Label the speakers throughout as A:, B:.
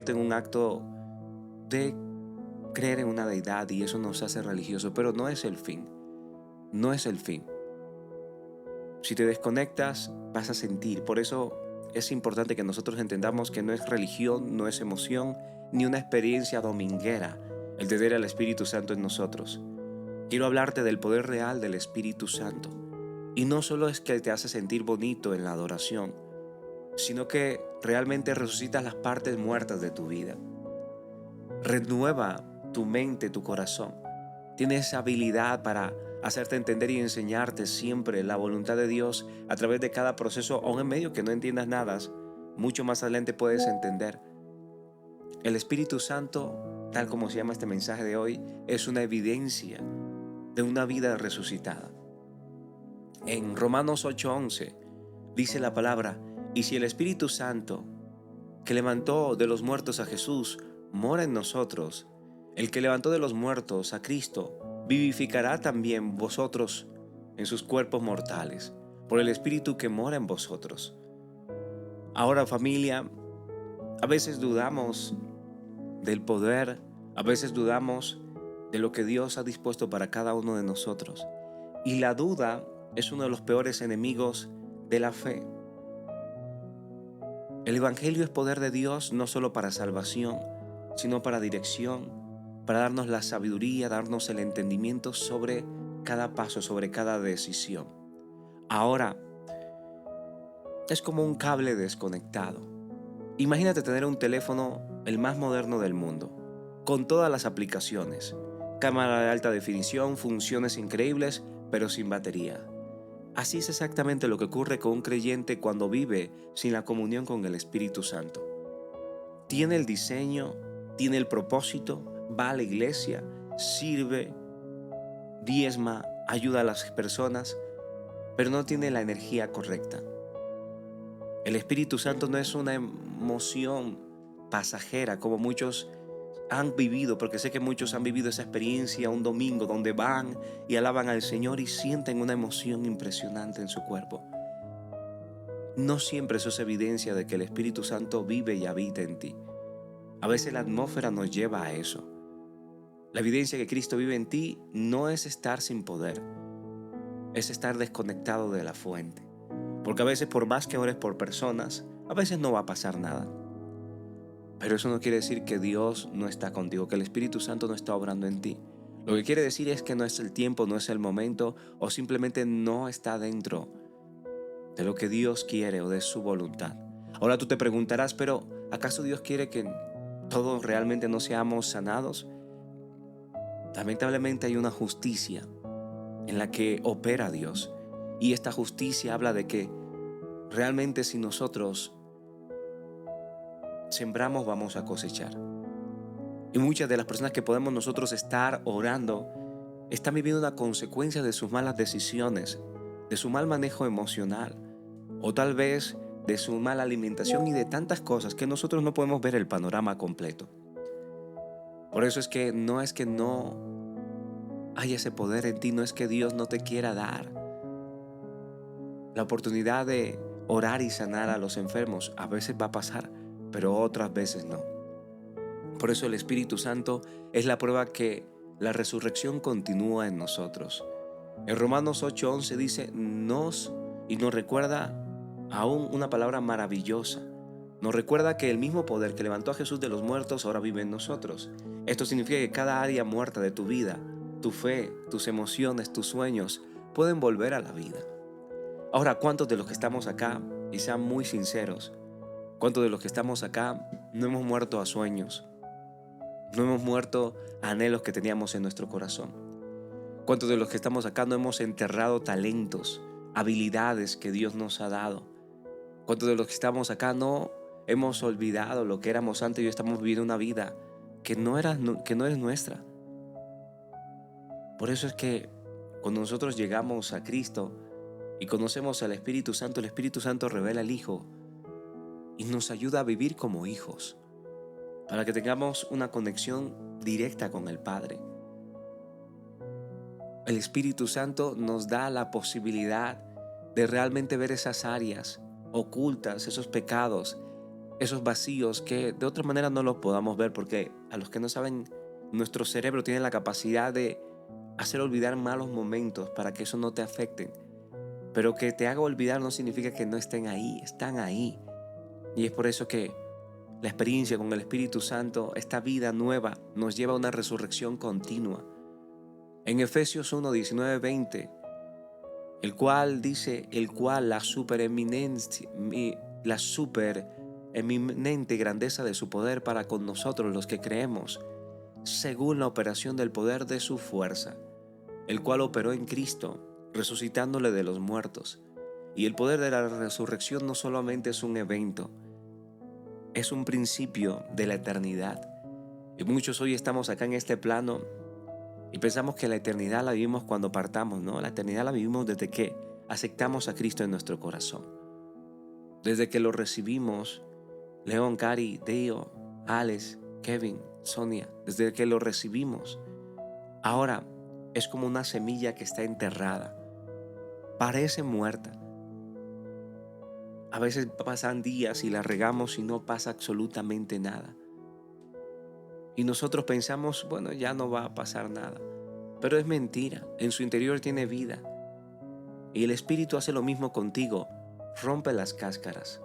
A: convierte en un acto de creer en una deidad y eso nos hace religiosos, pero no es el fin, no es el fin. Si te desconectas, vas a sentir. Por eso es importante que nosotros entendamos que no es religión, no es emoción, ni una experiencia dominguera el tener al Espíritu Santo en nosotros. Quiero hablarte del poder real del Espíritu Santo. Y no solo es que te hace sentir bonito en la adoración, sino que realmente resucitas las partes muertas de tu vida. Renueva tu mente, tu corazón. Tienes habilidad para hacerte entender y enseñarte siempre la voluntad de Dios a través de cada proceso, aun en medio que no entiendas nada, mucho más adelante puedes entender. El Espíritu Santo, tal como se llama este mensaje de hoy, es una evidencia de una vida resucitada. En Romanos 8:11 dice la palabra: y si el Espíritu Santo, que levantó de los muertos a Jesús, mora en nosotros, el que levantó de los muertos a Cristo, vivificará también vosotros en sus cuerpos mortales, por el Espíritu que mora en vosotros. Ahora, familia, a veces dudamos del poder, a veces dudamos de lo que Dios ha dispuesto para cada uno de nosotros. Y la duda es uno de los peores enemigos de la fe. El Evangelio es poder de Dios no solo para salvación, sino para dirección, para darnos la sabiduría, darnos el entendimiento sobre cada paso, sobre cada decisión. Ahora, es como un cable desconectado. Imagínate tener un teléfono el más moderno del mundo, con todas las aplicaciones, cámara de alta definición, funciones increíbles, pero sin batería. Así es exactamente lo que ocurre con un creyente cuando vive sin la comunión con el Espíritu Santo. Tiene el diseño, tiene el propósito, va a la iglesia, sirve, diezma, ayuda a las personas, pero no tiene la energía correcta. El Espíritu Santo no es una emoción pasajera como muchos han vivido, porque sé que muchos han vivido esa experiencia un domingo donde van y alaban al Señor y sienten una emoción impresionante en su cuerpo. No siempre eso es evidencia de que el Espíritu Santo vive y habita en ti. A veces la atmósfera nos lleva a eso. La evidencia que Cristo vive en ti no es estar sin poder, es estar desconectado de la fuente. Porque a veces por más que ores por personas, a veces no va a pasar nada. Pero eso no quiere decir que Dios no está contigo, que el Espíritu Santo no está obrando en ti. Lo que quiere decir es que no es el tiempo, no es el momento o simplemente no está dentro de lo que Dios quiere o de su voluntad. Ahora tú te preguntarás, pero ¿acaso Dios quiere que todos realmente no seamos sanados? Lamentablemente hay una justicia en la que opera Dios. Y esta justicia habla de que realmente si nosotros sembramos vamos a cosechar. Y muchas de las personas que podemos nosotros estar orando están viviendo una consecuencia de sus malas decisiones, de su mal manejo emocional o tal vez de su mala alimentación y de tantas cosas que nosotros no podemos ver el panorama completo. Por eso es que no hay ese poder en ti, no es que Dios no te quiera dar la oportunidad de orar y sanar a los enfermos. A veces va a pasar, pero otras veces no. Por eso el Espíritu Santo es la prueba que la resurrección continúa en nosotros. En Romanos 8:11 dice, y nos recuerda aún una palabra maravillosa. Nos recuerda que el mismo poder que levantó a Jesús de los muertos ahora vive en nosotros. Esto significa que cada área muerta de tu vida, tu fe, tus emociones, tus sueños, pueden volver a la vida. Ahora, ¿cuántos de los que estamos acá, y sean muy sinceros, cuántos de los que estamos acá no hemos muerto a sueños? No hemos muerto a anhelos que teníamos en nuestro corazón. ¿Cuántos de los que estamos acá no hemos enterrado talentos, habilidades que Dios nos ha dado? ¿Cuántos de los que estamos acá no hemos olvidado lo que éramos antes y hoy estamos viviendo una vida que no es nuestra? Por eso es que cuando nosotros llegamos a Cristo y conocemos al Espíritu Santo, el Espíritu Santo revela al Hijo y nos ayuda a vivir como hijos, para que tengamos una conexión directa con el Padre. El Espíritu Santo nos da la posibilidad de realmente ver esas áreas ocultas, esos pecados esos vacíos que de otra manera no los podamos ver, porque a los que no saben, nuestro cerebro tiene la capacidad de hacer olvidar malos momentos para que eso no te afecten. Pero que te haga olvidar no significa que no estén ahí, están ahí. Y es por eso que la experiencia con el Espíritu Santo, esta vida nueva, nos lleva a una resurrección continua. En Efesios 1, 19, 20, el cual dice, la supereminente grandeza de su poder para con nosotros los que creemos, según la operación del poder de su fuerza, el cual operó en Cristo, resucitándole de los muertos. Y el poder de la resurrección no solamente es un evento, es un principio de la eternidad. Y muchos hoy estamos acá en este plano y pensamos que la eternidad la vivimos cuando partamos. No, la eternidad la vivimos desde que aceptamos a Cristo en nuestro corazón. Desde que lo recibimos, León, Cari, Deo, Alex, Kevin, Sonia, desde que lo recibimos. Ahora es como una semilla que está enterrada. Parece muerta. A veces pasan días y la regamos y no pasa absolutamente nada. Y nosotros pensamos, bueno, ya no va a pasar nada. Pero es mentira, en su interior tiene vida. Y el Espíritu hace lo mismo contigo. Rompe las cáscaras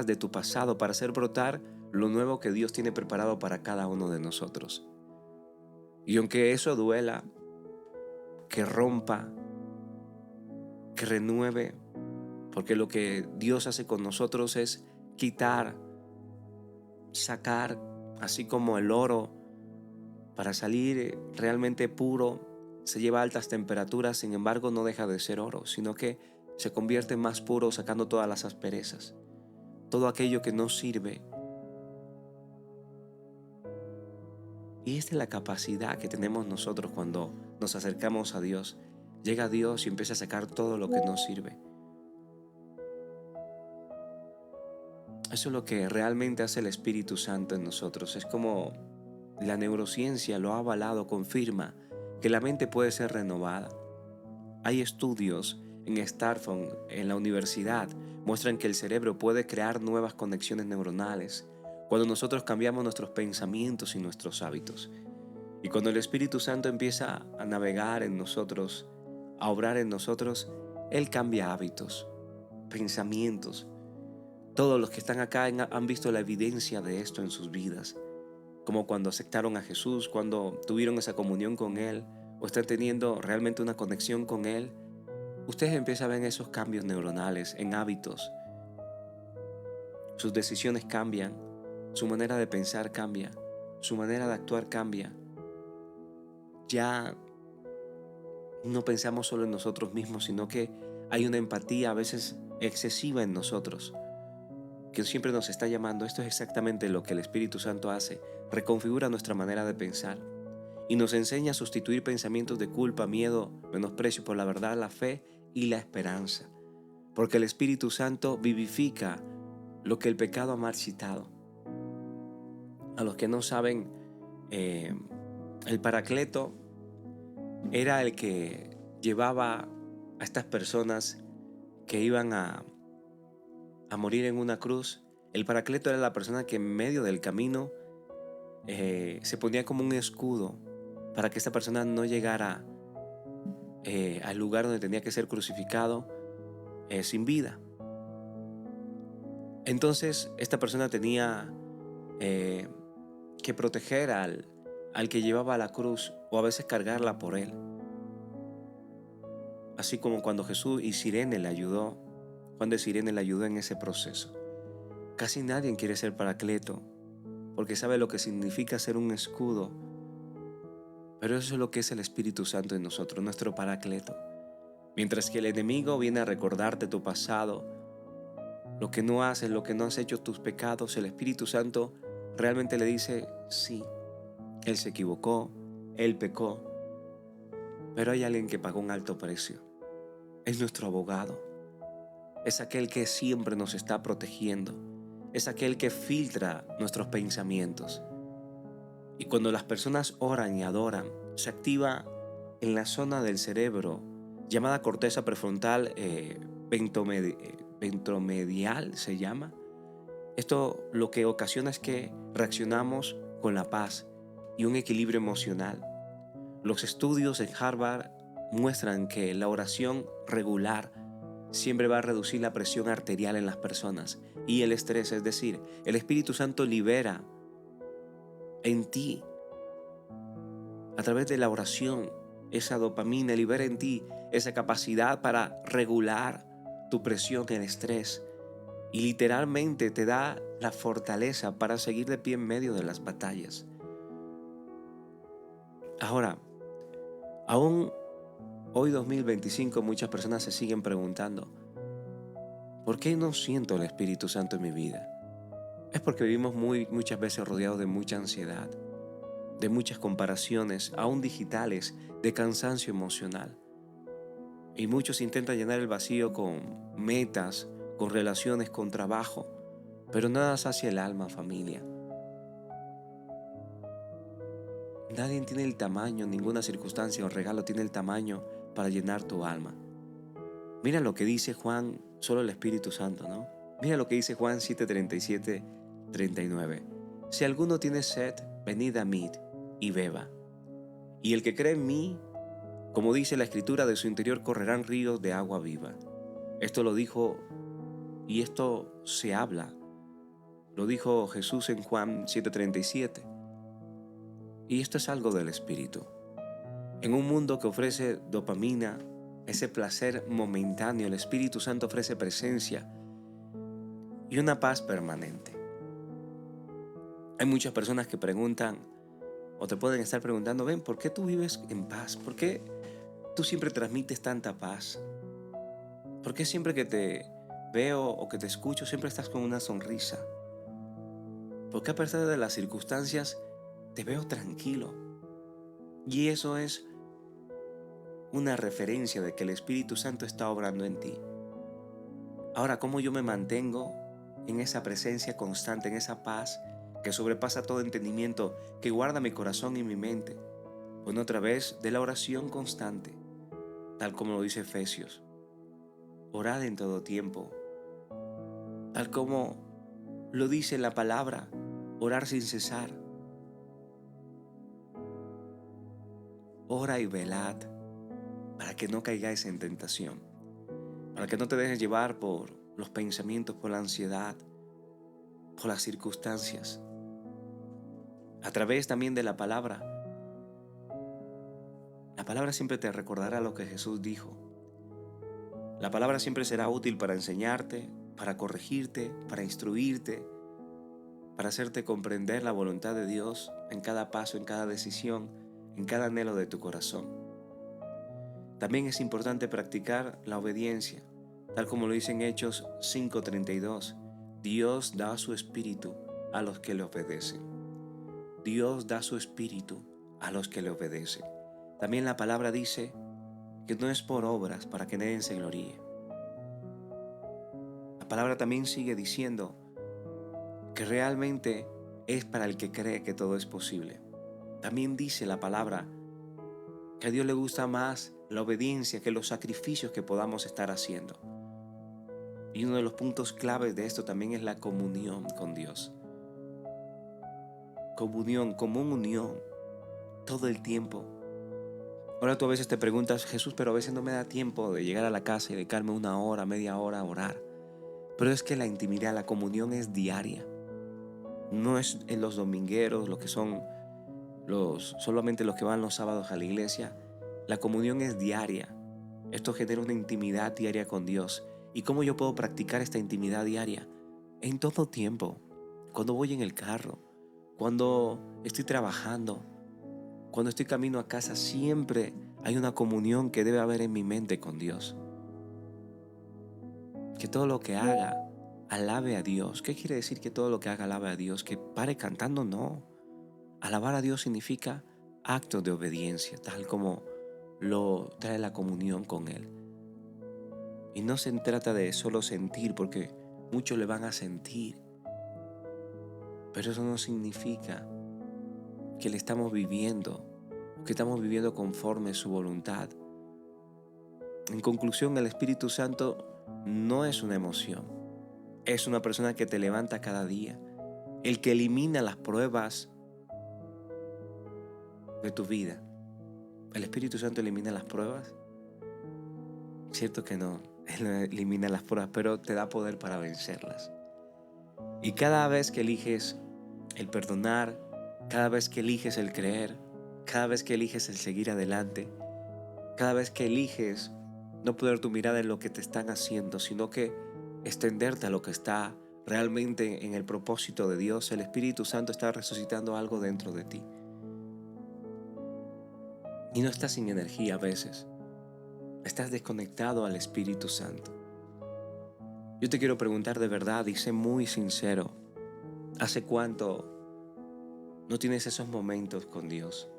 A: de tu pasado para hacer brotar lo nuevo que Dios tiene preparado para cada uno de nosotros. Y aunque eso duela, que rompa, que renueve, porque lo que Dios hace con nosotros es quitar, sacar, así como el oro, para salir realmente puro, se lleva a altas temperaturas, sin embargo no deja de ser oro, sino que se convierte en más puro sacando todas las asperezas, todo aquello que no sirve. Y esta es la capacidad que tenemos nosotros cuando nos acercamos a Dios. Llega Dios y empieza a sacar todo lo que no sirve. Eso es lo que realmente hace el Espíritu Santo en nosotros. Es como la neurociencia lo ha avalado, confirma que la mente puede ser renovada. Hay estudios en Stanford, en la universidad, muestran que el cerebro puede crear nuevas conexiones neuronales cuando nosotros cambiamos nuestros pensamientos y nuestros hábitos. Y cuando el Espíritu Santo empieza a navegar en nosotros, a obrar en nosotros, Él cambia hábitos, pensamientos. Todos los que están acá han visto la evidencia de esto en sus vidas, como cuando aceptaron a Jesús, cuando tuvieron esa comunión con Él o están teniendo realmente una conexión con Él. Ustedes empiezan a ver esos cambios neuronales en hábitos. Sus decisiones cambian, su manera de pensar cambia, su manera de actuar cambia. Ya no pensamos solo en nosotros mismos, sino que hay una empatía a veces excesiva en nosotros, que siempre nos está llamando. Esto es exactamente lo que el Espíritu Santo hace, reconfigura nuestra manera de pensar y nos enseña a sustituir pensamientos de culpa, miedo, menosprecio por la verdad, la fe y la esperanza, porque el Espíritu Santo vivifica lo que el pecado ha marchitado. A los que no saben, el Paracleto era el que llevaba a estas personas que iban a morir en una cruz. El Paracleto era la persona que en medio del camino se ponía como un escudo para que esta persona no llegara al lugar donde tenía que ser crucificado sin vida. Entonces esta persona tenía que proteger al que llevaba la cruz, o a veces cargarla por él. Así como cuando Jesús y Sirene le ayudó, Juan de Sirene le ayudó en ese proceso. Casi nadie quiere ser Paracleto, porque sabe lo que significa ser un escudo. Pero eso es lo que es el Espíritu Santo en nosotros, nuestro Paracleto. Mientras que el enemigo viene a recordarte tu pasado, lo que no haces, lo que no has hecho, tus pecados, el Espíritu Santo realmente le dice, sí, él se equivocó, él pecó, pero hay alguien que pagó un alto precio. Es nuestro abogado. Es aquel que siempre nos está protegiendo. Es aquel que filtra nuestros pensamientos. Y cuando las personas oran y adoran, se activa en la zona del cerebro llamada corteza prefrontal ventromedial, se llama. Esto lo que ocasiona es que reaccionamos con la paz y un equilibrio emocional. Los estudios en Harvard muestran que la oración regular siempre va a reducir la presión arterial en las personas y el estrés, es decir, el Espíritu Santo libera en ti, a través de la oración, esa dopamina, libera en ti esa capacidad para regular tu presión, el estrés, y literalmente te da la fortaleza para seguir de pie en medio de las batallas. Ahora, aún hoy 2025 muchas personas se siguen preguntando, ¿por qué no siento el Espíritu Santo en mi vida? Es porque vivimos muchas veces rodeados de mucha ansiedad, de muchas comparaciones, aún digitales, de cansancio emocional. Y muchos intentan llenar el vacío con metas, con relaciones, con trabajo, pero nada sacia el alma, familia. Nadie tiene el tamaño, ninguna circunstancia o regalo tiene el tamaño para llenar tu alma. Mira lo que dice Juan, solo el Espíritu Santo, ¿no? Mira lo que dice Juan 7:37, 39. Si alguno tiene sed, venid a mí y beba. Y el que cree en mí, como dice la Escritura, de su interior correrán ríos de agua viva. Esto lo dijo, y esto se habla, lo dijo Jesús en Juan 7:37. Y esto es algo del Espíritu. En un mundo que ofrece dopamina, ese placer momentáneo, el Espíritu Santo ofrece presencia y una paz permanente. Hay muchas personas que preguntan, o te pueden estar preguntando, ven, ¿por qué tú vives en paz? ¿Por qué tú siempre transmites tanta paz? ¿Por qué siempre que te veo o que te escucho siempre estás con una sonrisa? ¿Por qué a pesar de las circunstancias te veo tranquilo? Y eso es una referencia de que el Espíritu Santo está obrando en ti. Ahora, ¿cómo yo me mantengo en esa presencia constante, en esa paz que sobrepasa todo entendimiento, que guarda mi corazón y mi mente? Bueno, a través de la oración constante, tal como lo dice Efesios. Orad en todo tiempo, tal como lo dice la palabra, orar sin cesar. Ora y velad para que no caigáis en tentación, para que no te dejes llevar por los pensamientos, por la ansiedad, por las circunstancias. A través también de la palabra siempre te recordará lo que Jesús dijo. La palabra siempre será útil para enseñarte, para corregirte, para instruirte, para hacerte comprender la voluntad de Dios en cada paso, en cada decisión, en cada anhelo de tu corazón. También es importante practicar la obediencia, tal como lo dice en Hechos 5:32. Dios da su espíritu a los que le obedecen. Dios da su espíritu a los que le obedecen. También la palabra dice que no es por obras para que nadie se gloríe. La palabra también sigue diciendo que realmente es para el que cree que todo es posible. También dice la palabra que a Dios le gusta más la obediencia que los sacrificios que podamos estar haciendo. Y uno de los puntos claves de esto también es la comunión con Dios. Comunión, común unión, todo el tiempo. Ahora tú a veces te preguntas, Jesús, pero a veces no me da tiempo de llegar a la casa y dedicarme una hora, media hora a orar. Pero es que la intimidad, la comunión es diaria. No es en los domingueros, lo que son solamente los que van los sábados a la iglesia. La comunión es diaria. Esto genera una intimidad diaria con Dios. ¿Y cómo yo puedo practicar esta intimidad diaria? En todo tiempo. Cuando voy en el carro, cuando estoy trabajando, cuando estoy camino a casa, siempre hay una comunión que debe haber en mi mente con Dios. Que todo lo que haga alabe a Dios. ¿Qué quiere decir que todo lo que haga alabe a Dios? Que pare cantando, no. Alabar a Dios significa acto de obediencia, tal como lo trae la comunión con Él. Y no se trata de solo sentir, porque muchos le van a sentir. Pero eso no significa que le estamos viviendo, que estamos viviendo conforme a su voluntad. En conclusión, el Espíritu Santo no es una emoción, es una persona que te levanta cada día, el que elimina las pruebas de tu vida. ¿El Espíritu Santo elimina las pruebas? Cierto que no, Él no elimina las pruebas, pero te da poder para vencerlas. Y cada vez que eliges el perdonar, cada vez que eliges el creer, cada vez que eliges el seguir adelante, cada vez que eliges no poner tu mirada en lo que te están haciendo, sino que extenderte a lo que está realmente en el propósito de Dios, el Espíritu Santo está resucitando algo dentro de ti. Y no estás sin energía a veces, estás desconectado al Espíritu Santo. Yo te quiero preguntar de verdad y sé muy sincero, ¿hace cuánto no tienes esos momentos con Dios?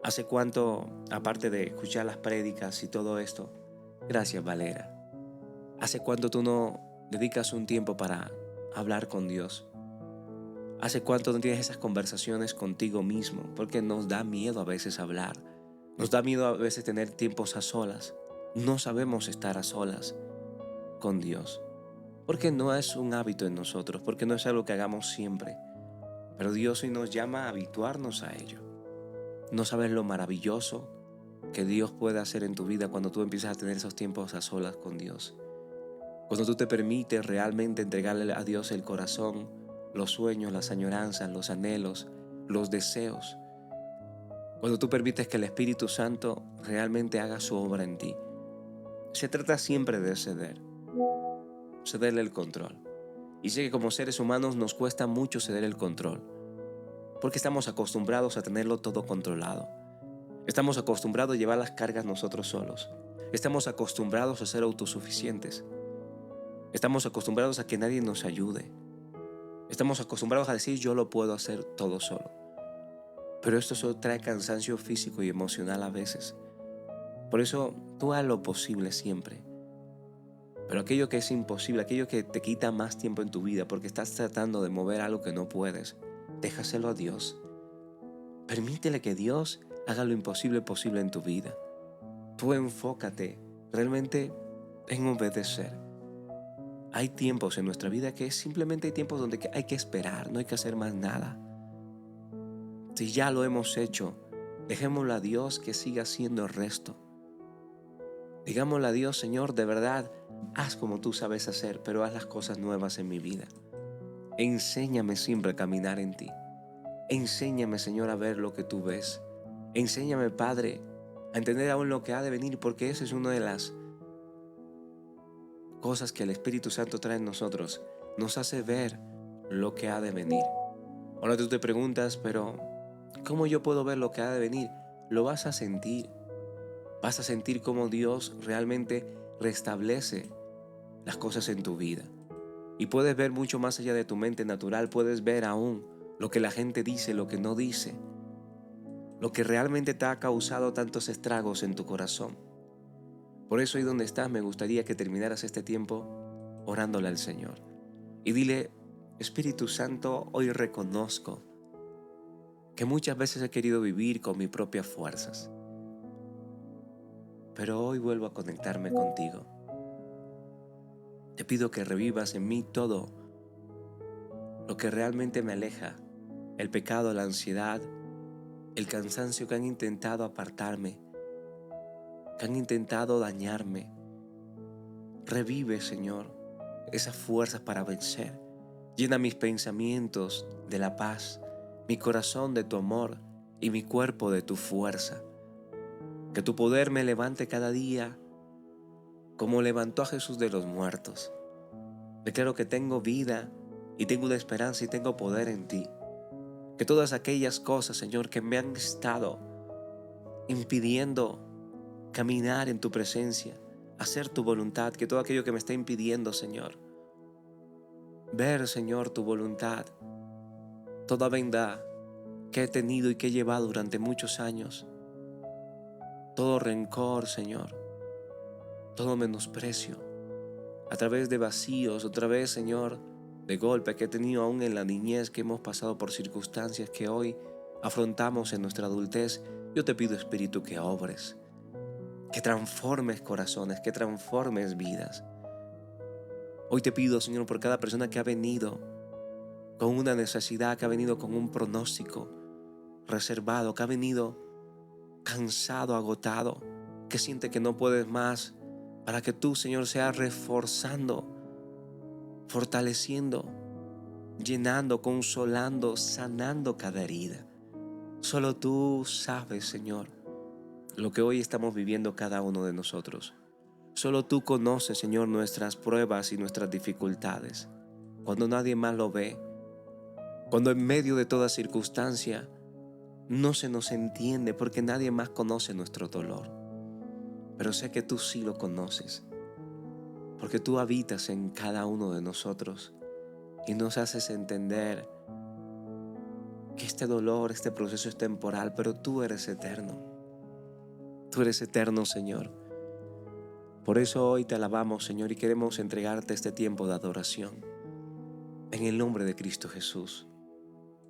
A: ¿Hace cuánto, aparte de escuchar las prédicas y todo esto, gracias Valera, ¿hace cuánto tú no dedicas un tiempo para hablar con Dios? ¿Hace cuánto no tienes esas conversaciones contigo mismo? Porque nos da miedo a veces hablar, nos da miedo a veces tener tiempos a solas. No sabemos estar a solas con Dios, porque no es un hábito en nosotros, porque no es algo que hagamos siempre. Pero Dios hoy nos llama a habituarnos a ello. No sabes lo maravilloso que Dios puede hacer en tu vida cuando tú empiezas a tener esos tiempos a solas con Dios. Cuando tú te permites realmente entregarle a Dios el corazón, los sueños, las añoranzas, los anhelos, los deseos. Cuando tú permites que el Espíritu Santo realmente haga su obra en ti. Se trata siempre de cederle el control. Y sé que como seres humanos nos cuesta mucho ceder el control, porque estamos acostumbrados a tenerlo todo controlado. Estamos acostumbrados a llevar las cargas nosotros solos. Estamos acostumbrados a ser autosuficientes. Estamos acostumbrados a que nadie nos ayude. Estamos acostumbrados a decir yo lo puedo hacer todo solo. Pero esto solo trae cansancio físico y emocional a veces. Por eso tú haz lo posible siempre. Pero aquello que es imposible, aquello que te quita más tiempo en tu vida porque estás tratando de mover algo que no puedes, déjaselo a Dios. Permítele que Dios haga lo imposible posible en tu vida. Tú enfócate realmente en obedecer. Hay tiempos en nuestra vida que simplemente hay tiempos donde hay que esperar, no hay que hacer más nada. Si ya lo hemos hecho, dejémosle a Dios que siga haciendo el resto. Digámosle a Dios, Señor, de verdad, haz como tú sabes hacer, pero haz las cosas nuevas en mi vida. Enséñame siempre a caminar en ti. Enséñame, Señor, a ver lo que tú ves. Enséñame, Padre, a entender aún lo que ha de venir, porque esa es una de las cosas que el Espíritu Santo trae en nosotros. Nos hace ver lo que ha de venir. Ahora tú te preguntas, pero ¿cómo yo puedo ver lo que ha de venir? Lo vas a sentir. Vas a sentir cómo Dios realmente restablece las cosas en tu vida. Y puedes ver mucho más allá de tu mente natural. Puedes ver aún lo que la gente dice, lo que no dice. Lo que realmente te ha causado tantos estragos en tu corazón. Por eso ahí donde estás me gustaría que terminaras este tiempo orándole al Señor. Y dile, Espíritu Santo, hoy reconozco que muchas veces he querido vivir con mis propias fuerzas. Pero hoy vuelvo a conectarme contigo. Te pido que revivas en mí todo lo que realmente me aleja, el pecado, la ansiedad, el cansancio que han intentado apartarme, que han intentado dañarme. Revive, Señor, esas fuerzas para vencer. Llena mis pensamientos de la paz, mi corazón de tu amor y mi cuerpo de tu fuerza. Que tu poder me levante cada día como levantó a Jesús de los muertos. Declaro que tengo vida y tengo una esperanza y tengo poder en ti. Que todas aquellas cosas, Señor, que me han estado impidiendo caminar en tu presencia, hacer tu voluntad, que todo aquello que me está impidiendo, Señor, ver, Señor, tu voluntad, toda venda que he tenido y que he llevado durante muchos años, todo rencor, Señor, todo menosprecio, a través de vacíos, otra vez, Señor, de golpe que he tenido aún en la niñez, que hemos pasado por circunstancias que hoy afrontamos en nuestra adultez. Yo te pido, Espíritu, que obres, que transformes corazones, que transformes vidas. Hoy te pido, Señor, por cada persona que ha venido con una necesidad, que ha venido con un pronóstico reservado, que ha venido cansado, agotado, que siente que no puedes más, para que tú, Señor, seas reforzando, fortaleciendo, llenando, consolando, sanando cada herida. Solo tú sabes, Señor, lo que hoy estamos viviendo cada uno de nosotros. Solo tú conoces, Señor, nuestras pruebas y nuestras dificultades. Cuando nadie más lo ve, cuando en medio de toda circunstancia no se nos entiende porque nadie más conoce nuestro dolor. Pero sé que tú sí lo conoces, porque tú habitas en cada uno de nosotros y nos haces entender que este dolor, este proceso es temporal, pero tú eres eterno. Tú eres eterno, Señor. Por eso hoy te alabamos, Señor, y queremos entregarte este tiempo de adoración en el nombre de Cristo Jesús.